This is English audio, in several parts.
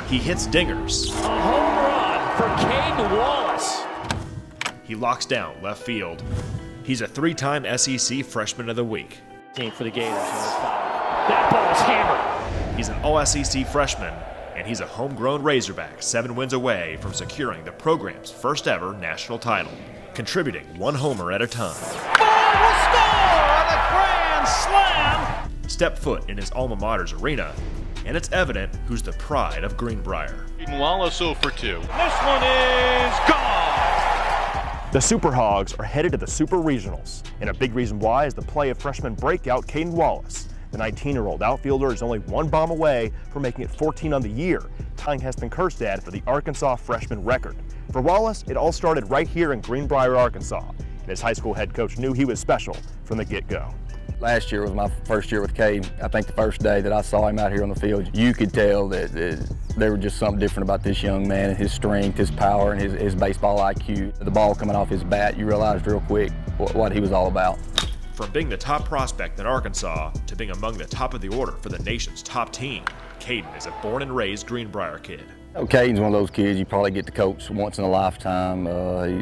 He hits dingers. A home run for Cayden Wallace. He locks down left field. He's a three-time SEC Freshman of the Week. Team for the Gators. That ball's hammered. He's an All-SEC freshman, and he's a homegrown Razorback 7 wins away from securing the program's first ever national title, contributing one homer at a time. Ball will score on a grand slam. Step foot in his alma mater's arena, and it's evident who's the pride of Greenbrier. Cayden Wallace 0 for 2. This one is gone. The Super Hogs are headed to the Super Regionals, and a big reason why is the play of freshman breakout Cayden Wallace. The 19-year-old outfielder is only one bomb away from making it 14 on the year, tying Heston Kjerstad for the Arkansas freshman record. For Wallace, it all started right here in Greenbrier, Arkansas, and his high school head coach knew he was special from the get-go. Last year was my first year with Cayden. I think the first day that I saw him out here on the field, you could tell that there was just something different about this young man and his strength, his power, and his baseball IQ. The ball coming off his bat, you realized real quick what he was all about. From being the top prospect in Arkansas to being among the top of the order for the nation's top team, Cayden is a born and raised Greenbrier kid. Cayden's one of those kids you probably get to coach once in a lifetime.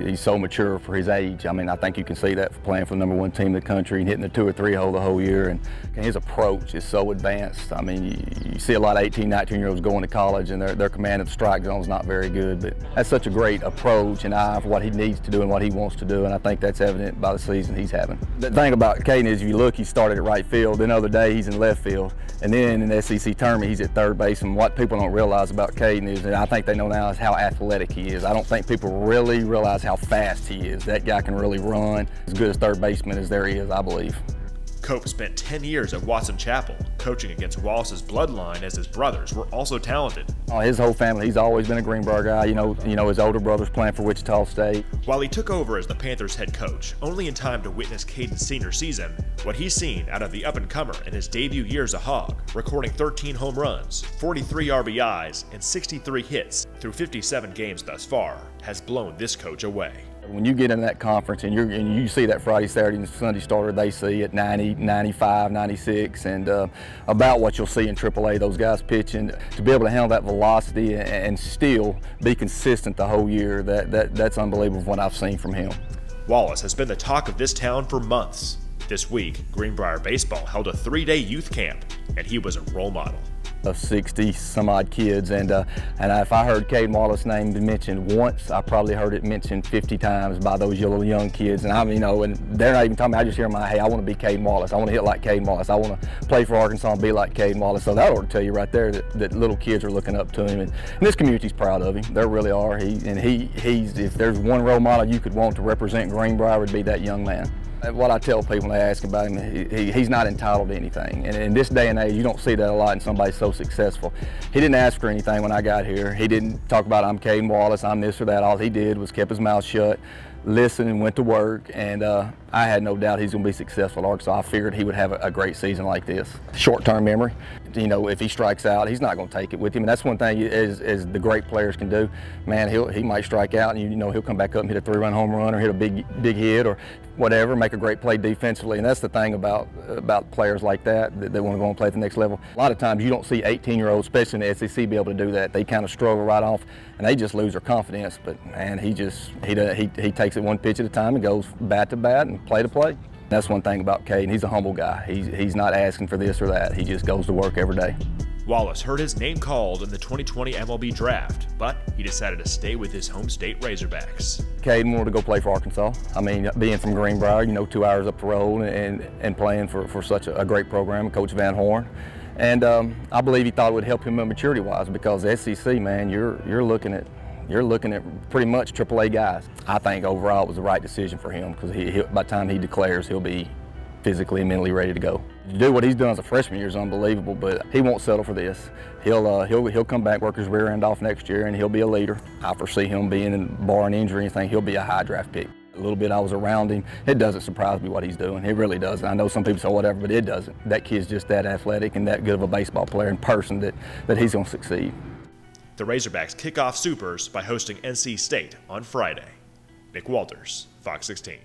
He's so mature for his age. I mean, I think you can see that for playing for the #1 team in the country and hitting the 2 or 3 hole the whole year. And his approach is so advanced. I mean, you see a lot of 18, 19-year-olds going to college and their command of the strike zone is not very good. But that's such a great approach and eye for what he needs to do and what he wants to do. And I think that's evident by the season he's having. The thing about Cayden is, if you look, he started at right field. Then the other day he's in left field. And then in the SEC tournament, he's at third base. And what people don't realize about Cayden is, and I think they know now, is how athletic he is. I don't think people really realize how fast he is. That guy can really run. As good as third baseman as there is, I believe. Cope spent 10 years at Watson Chapel, coaching against Wallace's bloodline as his brothers were also talented. His whole family, he's always been a Greenbrier guy. You know, his older brother's playing for Wichita State. While he took over as the Panthers head coach, only in time to witness Cayden's senior season, what he's seen out of the up-and-comer in his debut year as a Hog, recording 13 home runs, 43 RBIs, and 63 hits through 57 games thus far, has blown this coach away. When you get in that conference and you see that Friday, Saturday, and Sunday starter they see at 90, 95, 96, and about what you'll see in AAA, those guys pitching, to be able to handle that velocity and still be consistent the whole year, that's unbelievable what I've seen from him. Wallace has been the talk of this town for months. This week, Greenbrier Baseball held a 3-day youth camp, and he was a role model. Of 60 some odd kids, and if I heard Cayden Wallace's name mentioned once, I probably heard it mentioned 50 times by those little young kids. And and they're not even talking. I just hear hey, I want to be Cayden Wallace. I want to hit like Cayden Wallace. I want to play for Arkansas and be like Cayden Wallace. So that ought to tell you right there that little kids are looking up to him, and this community's proud of him. They really are. He's if there's one role model you could want to represent Greenbrier, would be that young man. What I tell people when they ask about him, he's not entitled to anything. And in this day and age, you don't see that a lot in somebody so successful. He didn't ask for anything when I got here. He didn't talk about, I'm Cayden Wallace, I'm this or that. All he did was kept his mouth shut, listened, and went to work. And I had no doubt he's going to be successful at Arkansas. I figured he would have a great season like this. Short-term memory. If he strikes out, he's not going to take it with him. And that's one thing as the great players can do. Man, he might strike out, and he'll come back up and hit a 3-run home run or hit a big hit or whatever, make a great play defensively. And that's the thing about players like that want to go and play at the next level. A lot of times you don't see 18-year-olds, especially in the SEC, be able to do that. They kind of struggle right off, and they just lose their confidence. But man, he takes it one pitch at a time and goes bat to bat and play to play. That's one thing about Cayden. He's a humble guy. He's not asking for this or that. He just goes to work every day. Wallace heard his name called in the 2020 MLB draft, but he decided to stay with his home state Razorbacks. Cayden wanted to go play for Arkansas. I mean, being from Greenbrier, 2 hours up the road and playing for such a great program, Coach Van Horn. And I believe he thought it would help him maturity-wise, because the SEC, man, you're looking at pretty much AAA guys. I think overall it was the right decision for him, because by the time he declares, he'll be physically and mentally ready to go. To do what he's done as a freshman year is unbelievable, but he won't settle for this. He'll come back, work his rear end off next year, and he'll be a leader. I foresee him being, barring injury or anything, he'll be a high draft pick. A little bit I was around him, it doesn't surprise me what he's doing. It really doesn't. I know some people say whatever, but it doesn't. That kid's just that athletic and that good of a baseball player in person that he's going to succeed. The Razorbacks kick off Supers by hosting NC State on Friday. Nick Walters, Fox 16.